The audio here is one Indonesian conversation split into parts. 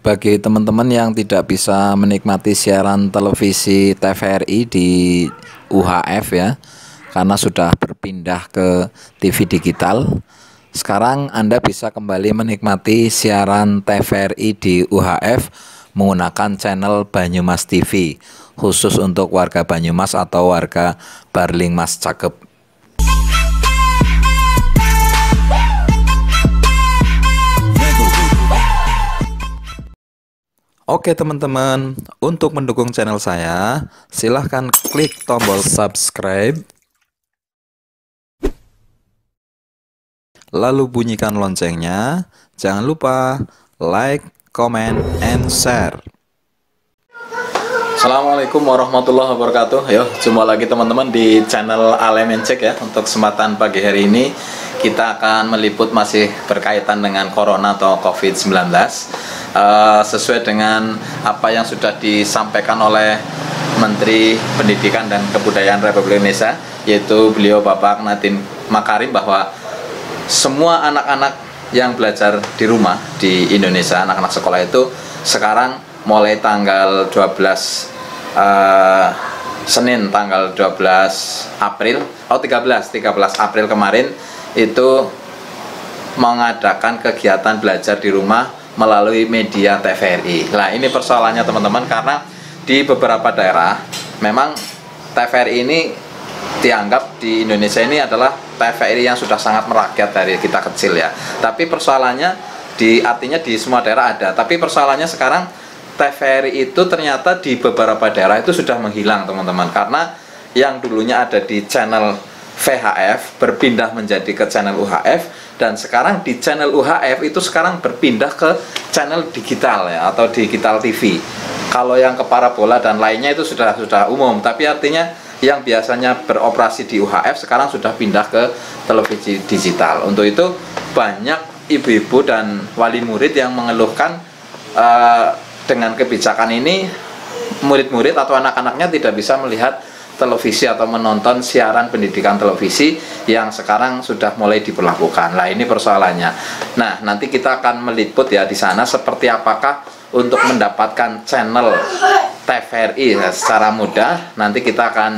Bagi teman-teman yang tidak bisa menikmati siaran televisi TVRI di UHF ya, karena sudah berpindah ke TV digital, sekarang Anda bisa kembali menikmati siaran TVRI di UHF menggunakan channel Banyumas TV, khusus untuk warga Banyumas atau warga Barling Mas Cakep. Oke teman-teman, untuk mendukung channel saya, silahkan klik tombol subscribe, lalu bunyikan loncengnya. Jangan lupa like, comment, and share. Assalamualaikum warahmatullahi wabarakatuh. Yo, jumpa lagi teman-teman di channel Alemencek ya. Untuk kesempatan pagi hari ini kita akan meliput masih berkaitan dengan corona atau COVID-19. Sesuai dengan apa yang sudah disampaikan oleh Menteri Pendidikan dan Kebudayaan Republik Indonesia, yaitu beliau Bapak Nadiem Makarim, bahwa semua anak-anak yang belajar di rumah di Indonesia, anak-anak sekolah itu sekarang mulai tanggal 12 Senin tanggal 12 April 13 April kemarin itu mengadakan kegiatan belajar di rumah melalui media TVRI. Nah, ini persoalannya teman-teman, karena di beberapa daerah memang TVRI ini dianggap di Indonesia ini adalah TVRI yang sudah sangat merakyat dari kita kecil ya. Tapi persoalannya artinya di semua daerah ada. Tapi persoalannya sekarang TVRI itu ternyata di beberapa daerah itu sudah menghilang teman-teman, karena yang dulunya ada di channel VHF berpindah menjadi ke channel UHF, dan sekarang di channel UHF itu sekarang berpindah ke channel digital ya, atau digital TV. Kalau yang ke parabola dan lainnya itu sudah umum, tapi artinya yang biasanya beroperasi di UHF sekarang sudah pindah ke televisi digital. Untuk itu banyak ibu-ibu dan wali murid yang mengeluhkan dengan kebijakan ini murid-murid atau anak-anaknya tidak bisa melihat televisi atau menonton siaran pendidikan televisi yang sekarang sudah mulai diberlakukan. Nah, ini persoalannya. Nah, nanti kita akan meliput ya di sana seperti apakah untuk mendapatkan channel TVRI ya, secara mudah. Nanti kita akan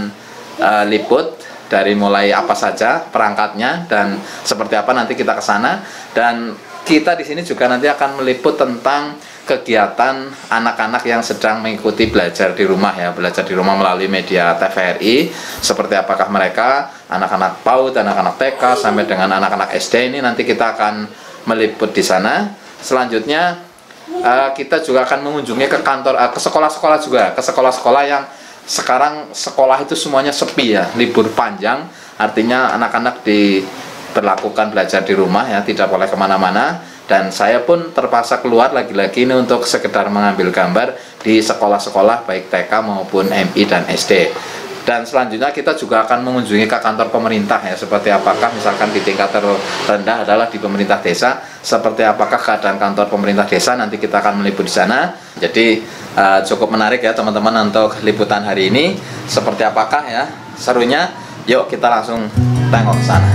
liput dari mulai apa saja perangkatnya dan seperti apa, nanti kita ke sana. Dan kita di sini juga nanti akan meliput tentang kegiatan anak-anak yang sedang mengikuti belajar di rumah ya, belajar di rumah melalui media TVRI. Seperti apakah mereka, anak-anak PAUD, anak-anak TK sampai dengan anak-anak SD, ini nanti kita akan meliput di sana. Selanjutnya kita juga akan mengunjungi ke kantor, ke sekolah-sekolah juga, ke sekolah-sekolah yang sekarang sekolah itu semuanya sepi ya, libur panjang, artinya anak-anak diberlakukan belajar di rumah ya, tidak boleh kemana-mana. Dan saya pun terpaksa keluar lagi-lagi ini untuk sekedar mengambil gambar di sekolah-sekolah baik TK maupun MI dan SD. Dan selanjutnya kita juga akan mengunjungi ke kantor pemerintah ya, seperti apakah misalkan di tingkat terendah adalah di pemerintah desa, seperti apakah keadaan kantor pemerintah desa, nanti kita akan meliput di sana. Jadi cukup menarik ya teman-teman untuk liputan hari ini. Seperti apakah ya serunya, yuk kita langsung tengok ke sana.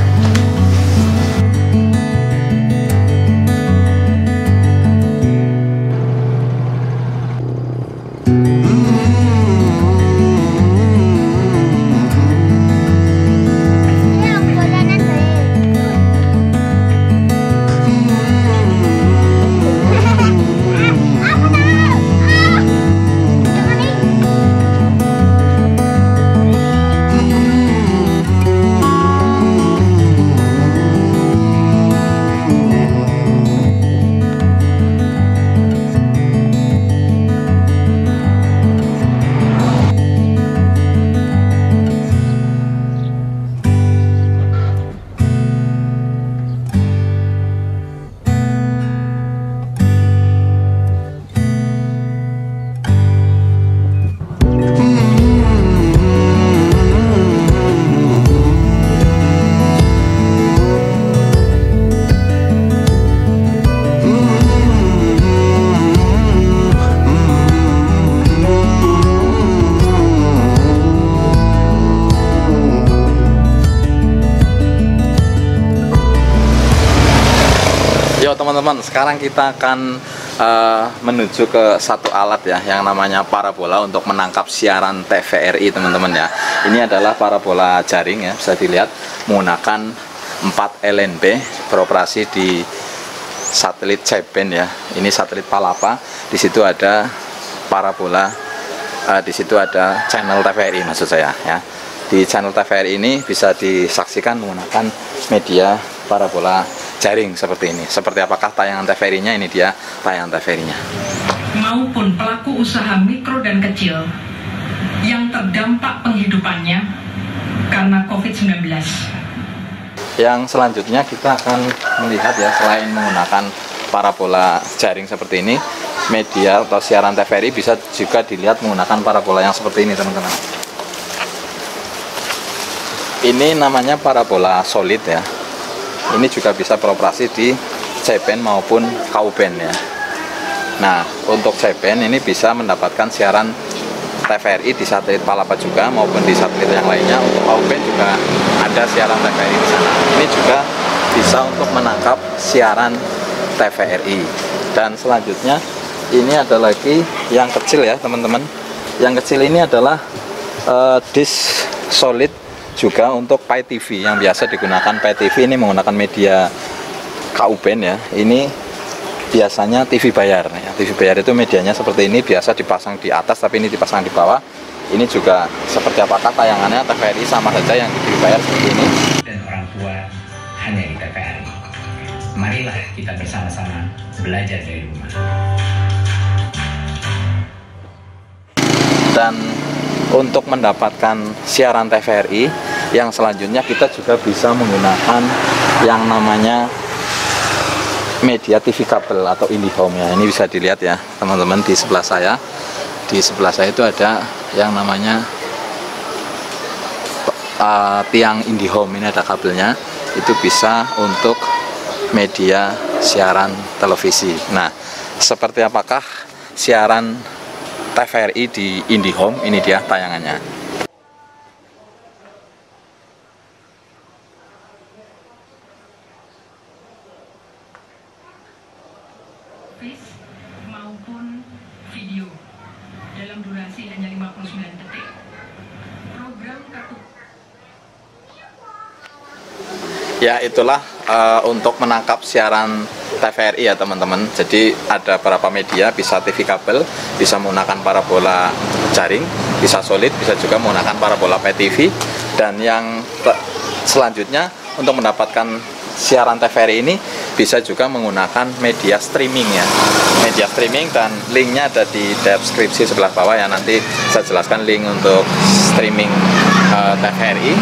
teman-teman, sekarang kita akan menuju ke satu alat ya, yang namanya parabola untuk menangkap siaran TVRI teman-teman ya. Ini adalah parabola jaring ya, bisa dilihat menggunakan 4 LNB, beroperasi di satelit C-band ya. Ini satelit Palapa. Di situ ada parabola, di situ ada channel TVRI maksud saya ya. Di channel TVRI ini bisa disaksikan menggunakan media parabola jaring seperti ini. Seperti apakah tayangan TVRI-nya? Ini dia tayangan TVRI-nya. Maupun pelaku usaha mikro dan kecil yang terdampak penghidupannya karena COVID-19. Yang selanjutnya kita akan melihat ya, selain menggunakan parabola jaring seperti ini, media atau siaran TVRI bisa juga dilihat menggunakan parabola yang seperti ini teman-teman. Ini namanya parabola solid ya. Ini juga bisa beroperasi di C-band maupun Ku-band ya. Nah, untuk C-band ini bisa mendapatkan siaran TVRI di satelit Palapa juga maupun di satelit yang lainnya. Untuk Ku-band juga ada siaran TVRI di sana. Ini juga bisa untuk menangkap siaran TVRI. Dan selanjutnya ini ada lagi yang kecil ya teman-teman. Yang kecil ini adalah disk solid juga untuk Pay TV yang biasa digunakan. Pay TV ini menggunakan media Ku-band ya. Ini biasanya TV bayar ya. TV bayar itu medianya seperti ini, biasa dipasang di atas tapi ini dipasang di bawah. Ini juga seperti apakah tayangannya TVRI, sama saja yang di TV bayar seperti ini. Dan orang tua hanya di TVRI. Marilah kita bersama-sama belajar dari rumah. Dan untuk mendapatkan siaran TVRI yang selanjutnya kita juga bisa menggunakan yang namanya media TV kabel atau IndiHome ya. Ini bisa dilihat ya teman-teman di sebelah saya. Di sebelah saya itu ada yang namanya tiang IndiHome. Ini ada kabelnya. Itu bisa untuk media siaran televisi. Nah, seperti apakah siaran TVRI di IndiHome? Ini dia tayangannya. Maupun video dalam durasi hanya 59 detik. Program kartu. Ya, itulah untuk menangkap siaran TVRI ya teman-teman. Jadi ada beberapa media, bisa TV kabel, bisa menggunakan parabola jaring, bisa solid, bisa juga menggunakan parabola Pay TV. Dan yang selanjutnya untuk mendapatkan siaran TVRI ini bisa juga menggunakan media streaming ya. Media streaming, dan linknya ada di deskripsi sebelah bawah ya. Nanti saya jelaskan link untuk streaming TVRI.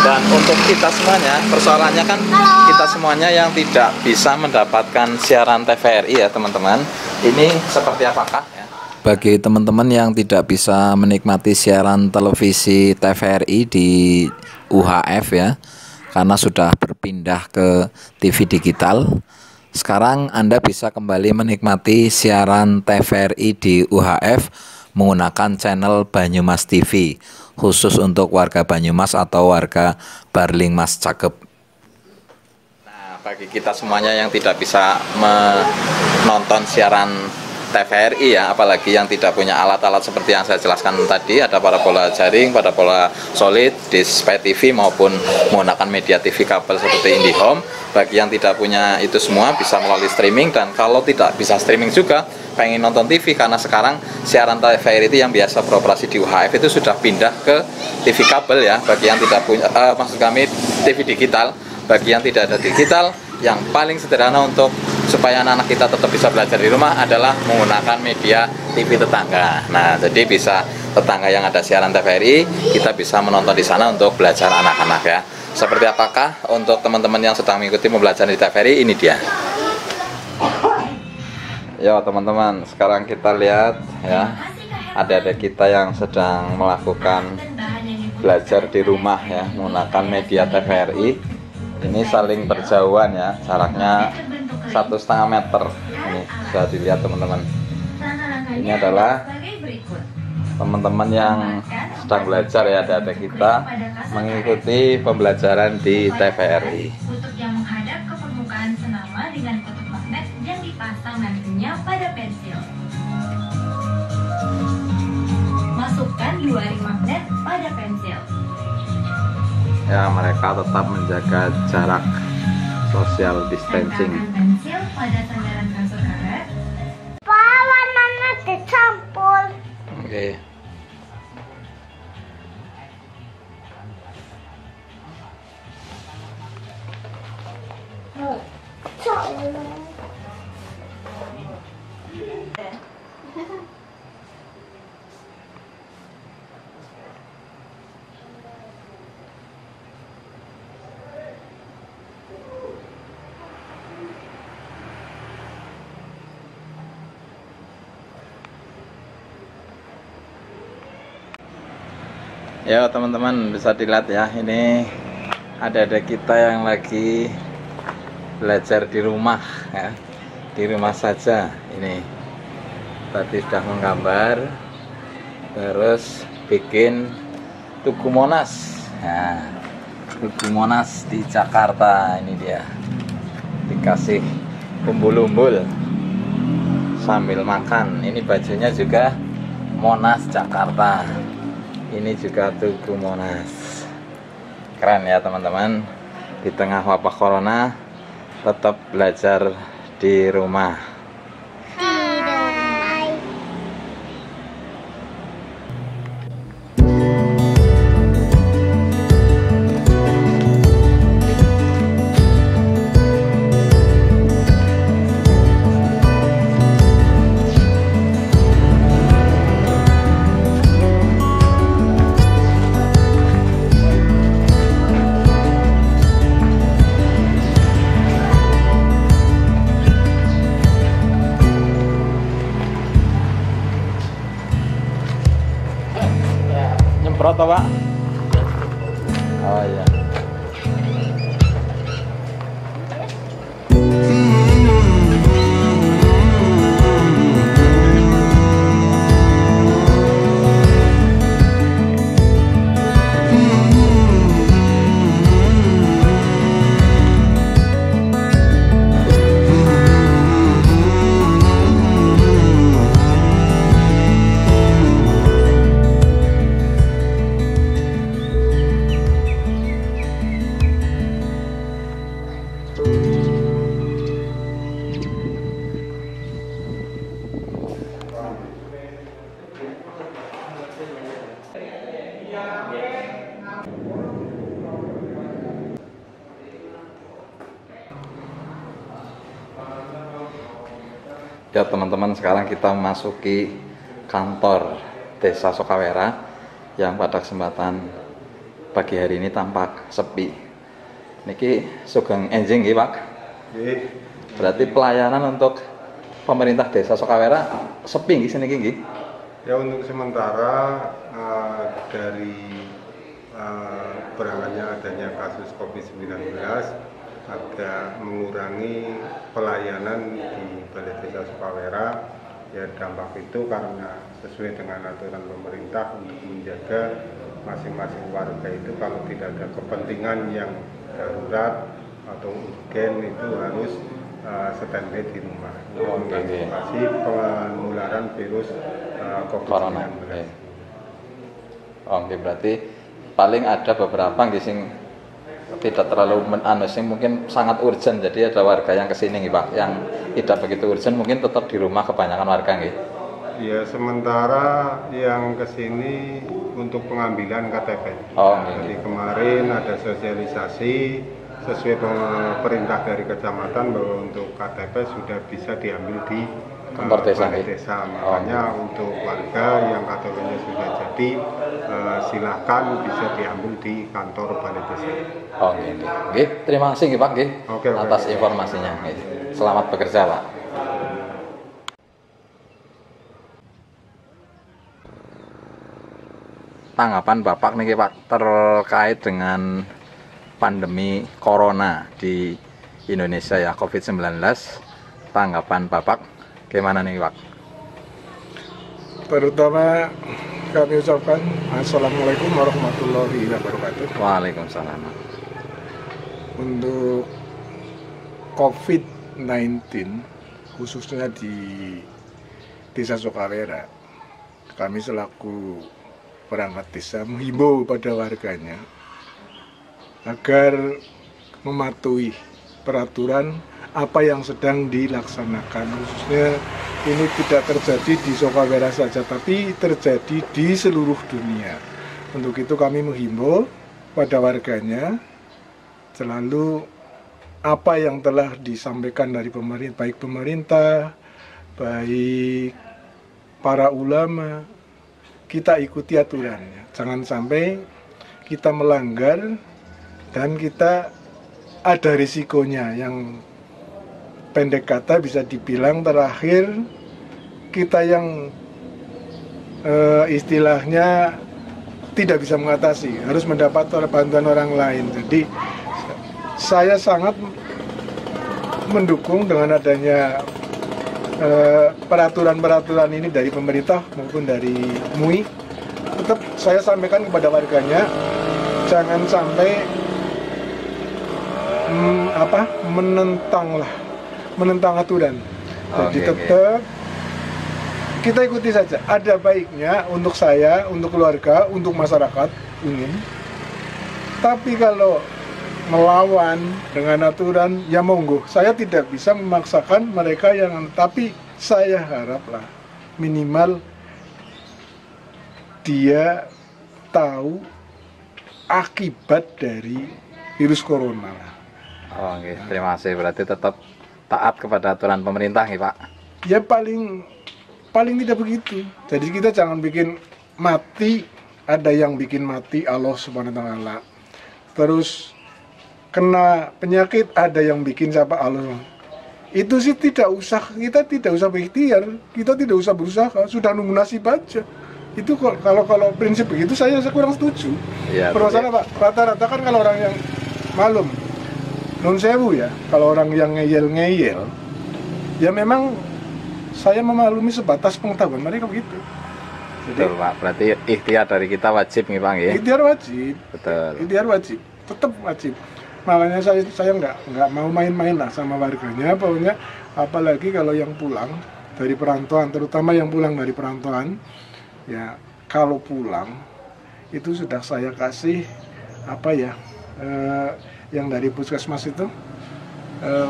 Dan untuk kita semuanya, persoalannya kan kita semuanya yang tidak bisa mendapatkan siaran TVRI ya teman-teman. Ini seperti apakah ya? Bagi teman-teman yang tidak bisa menikmati siaran televisi TVRI di UHF ya, karena sudah berpindah ke TV digital, sekarang Anda bisa kembali menikmati siaran TVRI di UHF menggunakan channel Banyumas TV, khusus untuk warga Banyumas atau warga Barlingmas Cakep. Nah, bagi kita semuanya yang tidak bisa menonton siaran TVRI ya, apalagi yang tidak punya alat-alat seperti yang saya jelaskan tadi, ada parabola jaring, parabola solid, disk Pay TV maupun menggunakan media TV kabel seperti IndiHome. Bagi yang tidak punya itu semua bisa melalui streaming, dan kalau tidak bisa streaming juga pengen nonton TV, karena sekarang siaran TVRI itu yang biasa beroperasi di UHF itu sudah pindah ke TV kabel ya. Bagi yang tidak punya, maksud kami TV digital. Bagi yang tidak ada digital, yang paling sederhana untuk supaya anak-anak kita tetap bisa belajar di rumah adalah menggunakan media TV tetangga. Nah, jadi bisa tetangga yang ada siaran TVRI, kita bisa menonton di sana untuk belajar anak-anak ya. Seperti apakah untuk teman-teman yang sedang mengikuti pembelajaran di TVRI? Ini dia. Ya teman-teman, sekarang kita lihat ya, adik-adik kita yang sedang melakukan belajar di rumah ya, menggunakan media TVRI. Ini saling berjauhan ya, jaraknya 1,5 meter. Ini bisa dilihat teman-teman. Ini adalah teman-teman yang sedang belajar ya, adik-adik kita mengikuti pembelajaran di TVRI. Kutub yang menghadap ke permukaan senama dengan kutub magnet yang dipasang nantinya pada pensil. Masukkan 2 ring magnet pada pensil. Ya, mereka tetap menjaga jarak social distancing. Tempelkan pensil pada sandaran kasur karet. Warnanya dicampur. Oke. Ya teman-teman, bisa dilihat ya, ini ada kita yang lagi belajar di rumah ya, di rumah saja. Ini tadi sudah menggambar, terus bikin Tugu Monas. Nah, Tugu Monas di Jakarta, ini dia, dikasih umbul-umbul sambil makan. Ini bajunya juga Monas Jakarta. Ini juga Tugu Monas. Keren ya teman-teman. Di tengah wabah corona tetap belajar di rumah. Nyemprot apa, Pak? Oh iya. Ya teman-teman, sekarang kita memasuki kantor Desa Sokawera yang pada kesempatan pagi hari ini tampak sepi. Niki sugeng enjing nggih, Pak? Nggih. Berarti pelayanan untuk pemerintah Desa Sokawera sepi nggih seniki nggih? Ya, untuk sementara dari berangkatnya adanya kasus COVID-19 agak mengurangi pelayanan di Balai Desa Sokawera. Ya, dampak itu karena sesuai dengan aturan pemerintah untuk menjaga masing-masing warga itu kalau tidak ada kepentingan yang darurat atau urgen itu harus standby di rumah untuk mengantisipasi penularan virus COVID-19. Oke, berarti paling ada beberapa nggih sing tidak terlalu sing mungkin sangat urgent, jadi ada warga yang kesini nih Pak, yang tidak begitu urgent mungkin tetap di rumah kebanyakan warga nggih. Ya, sementara yang kesini untuk pengambilan KTP. Jadi kemarin ada sosialisasi sesuai perintah dari kecamatan bahwa untuk KTP sudah bisa diambil di kantor desa. Makanya untuk warga yang KTP-nya sudah jadi silahkan bisa diambil di kantor Balai Desa. Oke, terima kasih Pak atas informasinya. Selamat bekerja Pak. Tanggapan Bapak nih Pak terkait dengan pandemi corona di Indonesia ya, COVID-19, tanggapan Bapak gimana nih Pak? Pertama kami ucapkan Assalamualaikum warahmatullahi wabarakatuh. Waalaikumsalam. Untuk COVID-19 khususnya di Desa Sukawera, kami selaku perangkat desa menghimbau pada warganya agar mematuhi peraturan apa yang sedang dilaksanakan. Khususnya ini tidak terjadi di Sukawera saja, tapi terjadi di seluruh dunia. Untuk itu kami menghimbau pada warganya selalu apa yang telah disampaikan dari pemerintah, baik pemerintah, baik para ulama, kita ikuti aturannya. Jangan sampai kita melanggar dan kita ada risikonya yang pendek kata bisa dibilang terakhir kita yang istilahnya tidak bisa mengatasi, harus mendapat bantuan orang lain. Jadi saya sangat mendukung dengan adanya peraturan-peraturan ini dari pemerintah maupun dari MUI. Tetap saya sampaikan kepada warganya, jangan sampai menentang aturan. Jadi tetap kita ikuti saja. Ada baiknya untuk saya, untuk keluarga, untuk masyarakat ingin. Tapi kalau melawan dengan aturan, ya monggo. Saya tidak bisa memaksakan mereka yang, tapi saya haraplah minimal dia tahu akibat dari virus corona. Oh, okay. Terima kasih. Berarti tetap taat kepada aturan pemerintah, ya Pak? Ya paling tidak begitu. Jadi kita jangan bikin mati. Ada yang bikin mati Allah Subhanahu wa Ta'ala. Terus kena penyakit, ada yang bikin siapa Allah. Itu sih kita tidak usah berikhtiar, kita tidak usah berusaha, sudah nunggu nasib aja. Itu kalau prinsip begitu saya kurang setuju. Ya, permasalahan Pak, rata-rata kan kalau orang yang malum, non sewu ya, kalau orang yang ngeyel, ya memang saya memaklumi sebatas pengetahuan mereka begitu. Betul Pak, berarti ikhtiar dari kita wajib nih Bang ya? Ikhtiar wajib. Betul. Ikhtiar wajib, tetap wajib. Makanya saya nggak mau main-main lah sama warganya, pokoknya apalagi kalau yang pulang dari perantauan, terutama yang pulang dari perantauan, ya kalau pulang itu sudah saya kasih yang dari puskesmas itu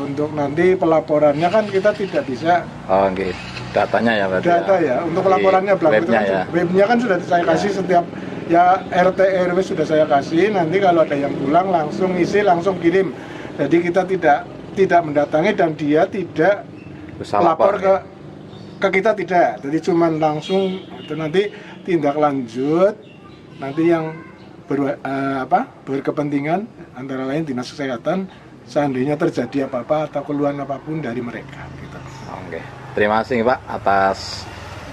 untuk nanti pelaporannya kan kita tidak bisa. Oh gitu. Datanya ya berarti. Data ya, untuk pelaporannya webnya kan, ya. Webnya kan sudah saya kasih setiap. Ya RT RW sudah saya kasih, nanti kalau ada yang pulang langsung isi, langsung kirim. Jadi kita tidak mendatangi dan dia tidak lapor ke kita, tidak. Jadi cuman langsung itu nanti tindak lanjut, nanti yang berkepentingan antara lain dinas kesehatan seandainya terjadi apa-apa atau keluhan apapun dari mereka gitu. Oke. Terima kasih Pak atas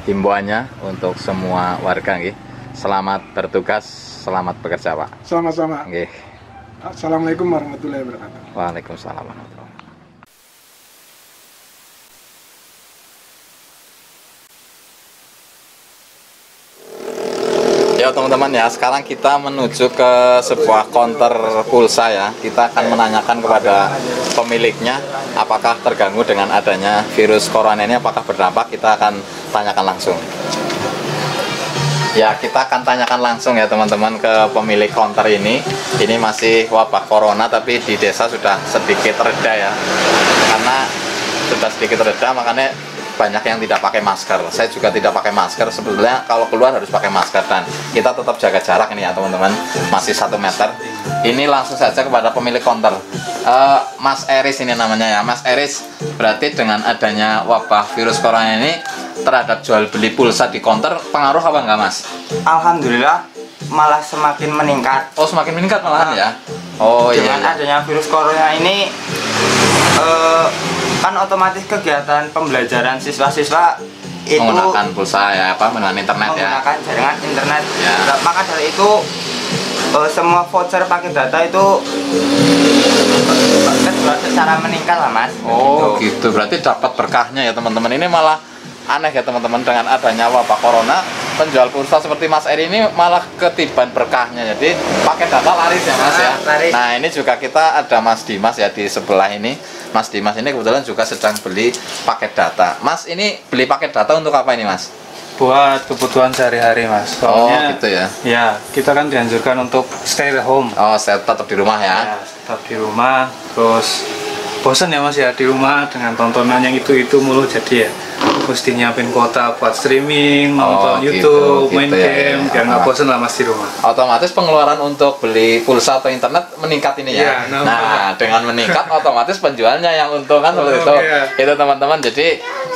himbauannya untuk semua warga nggih. Selamat bertugas, selamat bekerja Pak. Sama-sama. Nggih. Assalamualaikum warahmatullahi wabarakatuh. Waalaikumsalam warahmatullahi wabarakatuh. Ya teman-teman ya, sekarang kita menuju ke sebuah counter pulsa ya. Kita akan menanyakan kepada pemiliknya apakah terganggu dengan adanya virus corona ini, apakah berdampak. Kita akan tanyakan langsung. Ya, kita akan tanyakan langsung ya teman-teman ke pemilik counter ini. Ini masih wabah corona tapi di desa sudah sedikit reda ya. Karena sudah sedikit reda makanya banyak yang tidak pakai masker. Saya juga tidak pakai masker. Sebetulnya kalau keluar harus pakai masker dan kita tetap jaga jarak ini ya teman-teman. Masih 1 meter. Ini langsung saja kepada pemilik counter. Mas Eris ini namanya ya. Mas Eris, berarti dengan adanya wabah virus corona ini terhadap jual beli pulsa di counter pengaruh apa enggak Mas? Alhamdulillah malah semakin meningkat. Oh semakin meningkat malahan ya? Oh iya. Dengan adanya virus corona ini kan otomatis kegiatan pembelajaran siswa-siswa itu menggunakan pulsa ya, menggunakan internet ya? Menggunakan jaringan internet ya. Maka dari itu semua voucher pakai data itu secara meningkat lah Mas. Oh gitu, berarti dapat berkahnya ya teman-teman. Ini malah aneh ya teman-teman, dengan adanya wabah corona penjual pulsa seperti Mas Eri ini malah ketiban berkahnya. Jadi pakai data laris ya Mas ya. Laris. Nah ini juga kita ada Mas Dimas ya di sebelah ini. Mas Dimas ini kebetulan juga sedang beli paket data. Mas ini beli paket data untuk apa ini Mas? Buat kebutuhan sehari-hari Mas. Soalnya, gitu ya. Ya, kita kan dianjurkan untuk stay at home. Oh, saya tetap di rumah ya. Ya, tetap di rumah. Terus bosan ya Mas ya di rumah dengan tontonan yang itu mulu, jadi ya mesti nyiapin kuota buat streaming, nonton YouTube, main game, biar nggak bosan lah Mas di rumah. Otomatis pengeluaran untuk beli pulsa atau internet meningkat ini ya. Ya, nah, dengan meningkat otomatis penjualnya yang untung kan seperti itu. Ya. Itu teman-teman. Jadi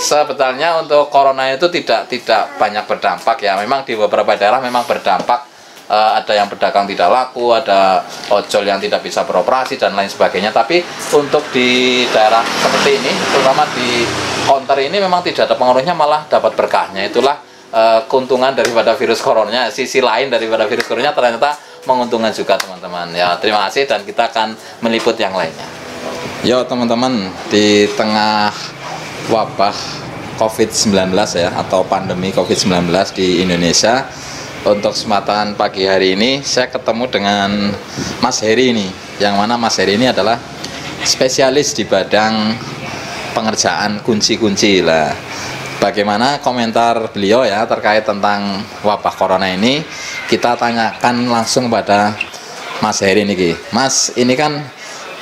sebetulnya untuk corona itu tidak banyak berdampak ya. Memang di beberapa daerah memang berdampak. Ada yang pedagang tidak laku, ada ojol yang tidak bisa beroperasi dan lain sebagainya. Tapi untuk di daerah seperti ini, terutama di counter ini memang tidak ada pengaruhnya, malah dapat berkahnya. Itulah keuntungan daripada virus corona. Sisi lain daripada virus corona ternyata menguntungkan juga teman-teman. Ya, terima kasih dan kita akan meliput yang lainnya. Yo teman-teman, di tengah wabah COVID-19 ya, atau pandemi COVID-19 di Indonesia, untuk kesempatan pagi hari ini saya ketemu dengan Mas Heri ini, yang mana Mas Heri ini adalah spesialis di bidang pengerjaan kunci-kunci lah. Bagaimana komentar beliau ya terkait tentang wabah corona ini, kita tanyakan langsung pada Mas Heri ini. Mas, ini kan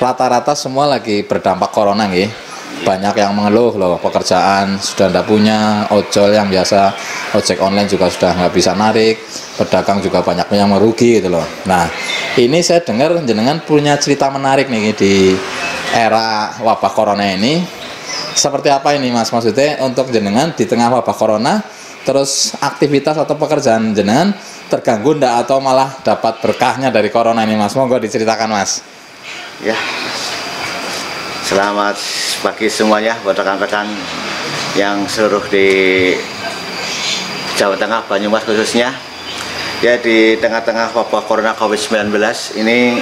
rata-rata semua lagi berdampak corona nih. Banyak yang mengeluh loh, pekerjaan sudah tidak punya, ojol yang biasa ojek online juga sudah nggak bisa narik, pedagang juga banyak yang merugi gitu loh. Nah ini saya dengar jenengan punya cerita menarik nih di era wabah corona ini. Seperti apa ini Mas, maksudnya untuk jenengan di tengah wabah corona, terus aktivitas atau pekerjaan jenengan terganggu ndak atau malah dapat berkahnya dari corona ini Mas? Monggo diceritakan Mas. Ya, selamat pagi semuanya buat rekan-rekan yang seluruh di Jawa Tengah, Banyumas khususnya. Ya, di tengah-tengah wabah corona COVID-19 ini,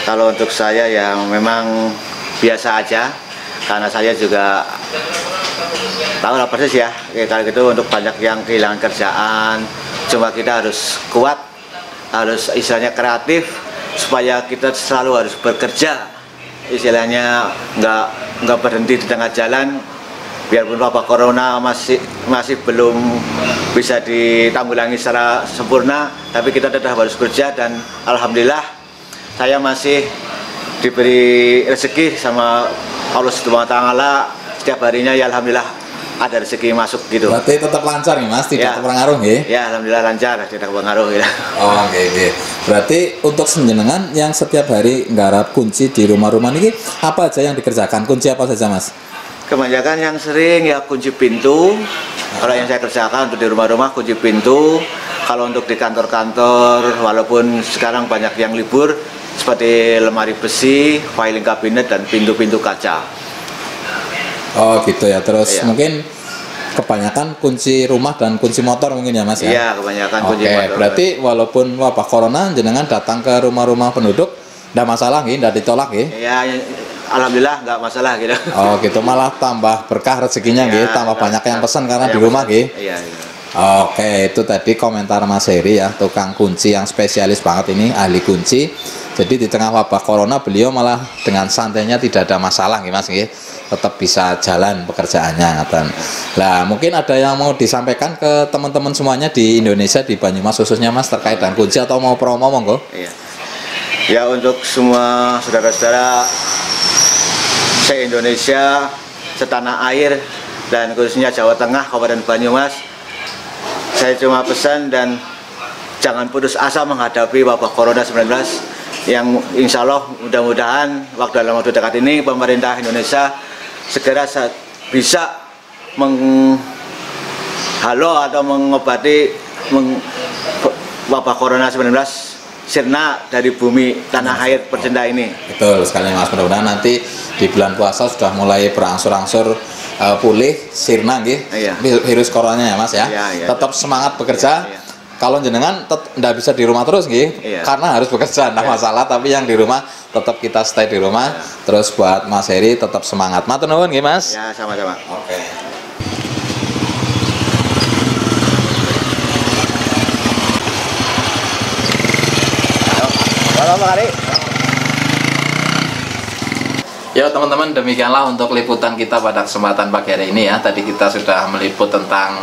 kalau untuk saya yang memang biasa aja, karena saya juga tahu lah persis ya, kalau gitu untuk banyak yang kehilangan kerjaan, cuma kita harus kuat, harus istilahnya kreatif, supaya kita selalu harus bekerja, istilahnya nggak berhenti di tengah jalan. Biarpun wabah corona masih belum bisa ditanggulangi secara sempurna, tapi kita tetap harus bekerja, dan alhamdulillah saya masih diberi rezeki sama Allah Subhanahu wa Ta'ala. Setiap harinya ya alhamdulillah ada rezeki masuk gitu. Berarti tetap lancar nih Mas, tidak terpengaruh nggih? Ya alhamdulillah lancar, tidak terpengaruh ya. Oh oke. Berarti untuk senjenengan yang setiap hari nggarap kunci di rumah-rumah ini apa aja yang dikerjakan? Kunci apa saja Mas? Kebanyakan yang sering ya kunci pintu. Kalau yang saya kerjakan untuk di rumah-rumah kunci pintu. Kalau untuk di kantor-kantor, walaupun sekarang banyak yang libur, seperti lemari besi, filing cabinet, dan pintu-pintu kaca. Oh gitu ya. Terus mungkin kebanyakan kunci rumah dan kunci motor mungkin ya Mas ya? Iya, kebanyakan kunci motor. Oke, berarti walaupun wabah corona jenengan datang ke rumah-rumah penduduk nggak masalah nggih, nggak ditolak nggih? Iya, alhamdulillah nggak masalah gitu. Oh gitu, malah tambah berkah rezekinya nggih, tambah banyak yang pesan karena di rumah nggih. Iya. Oke, itu tadi komentar Mas Heri ya, tukang kunci yang spesialis banget ini, ahli kunci. Jadi di tengah wabah corona beliau malah dengan santainya tidak ada masalah nggih Mas nggih. Tetap bisa jalan pekerjaannya ngaten. Lah, mungkin ada yang mau disampaikan ke teman-teman semuanya di Indonesia, di Banyumas khususnya Mas, terkait dengan kunci atau mau promo monggo? Iya. Ya, untuk semua saudara-saudara se-Indonesia, setanah air, dan khususnya Jawa Tengah, Kabupaten Banyumas, saya cuma pesan dan jangan putus asa menghadapi wabah Corona 19 yang insya Allah mudah-mudahan dalam waktu dekat ini pemerintah Indonesia segera bisa menghalau atau mengobati wabah Corona 19 sirna dari bumi tanah air percinta ini. Betul sekali Mas, mudah-mudahan nanti di bulan puasa sudah mulai berangsur-angsur pulih sirna nggih virus coronanya ya Mas ya. Tetap semangat bekerja. Kalau jenengan tidak bisa di rumah terus nggih, karena harus bekerja, nah masalah, tapi yang di rumah tetap kita stay di rumah. Terus buat Mas Heri tetap semangat. Matur nuwun nggih Mas. Ya, sama-sama. Oke. Salam Pak Ari. Ya teman-teman, demikianlah untuk liputan kita pada kesempatan pagi hari ini ya. Tadi kita sudah meliput tentang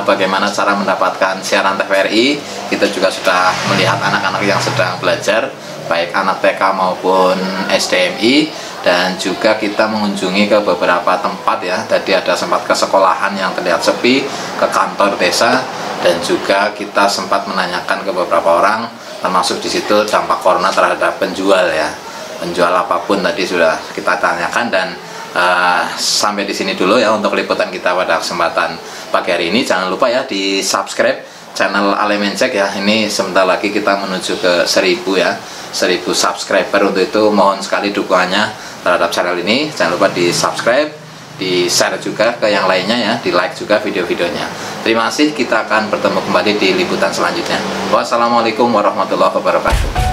bagaimana cara mendapatkan siaran TVRI. Kita juga sudah melihat anak-anak yang sedang belajar, baik anak TK maupun SDMI. Dan juga kita mengunjungi ke beberapa tempat ya. Tadi ada sempat ke sekolahan yang terlihat sepi, ke kantor desa, dan juga kita sempat menanyakan ke beberapa orang, termasuk di situ dampak corona terhadap penjual ya. Penjual apapun tadi sudah kita tanyakan. Dan sampai di sini dulu ya untuk liputan kita pada kesempatan pagi hari ini. Jangan lupa ya di subscribe channel Alemencek ya. Ini sebentar lagi kita menuju ke 1000 ya, 1000 subscriber. Untuk itu mohon sekali dukungannya terhadap channel ini. Jangan lupa di subscribe, di share juga ke yang lainnya ya, di like juga video-videonya. Terima kasih, kita akan bertemu kembali di liputan selanjutnya. Wassalamualaikum warahmatullahi wabarakatuh.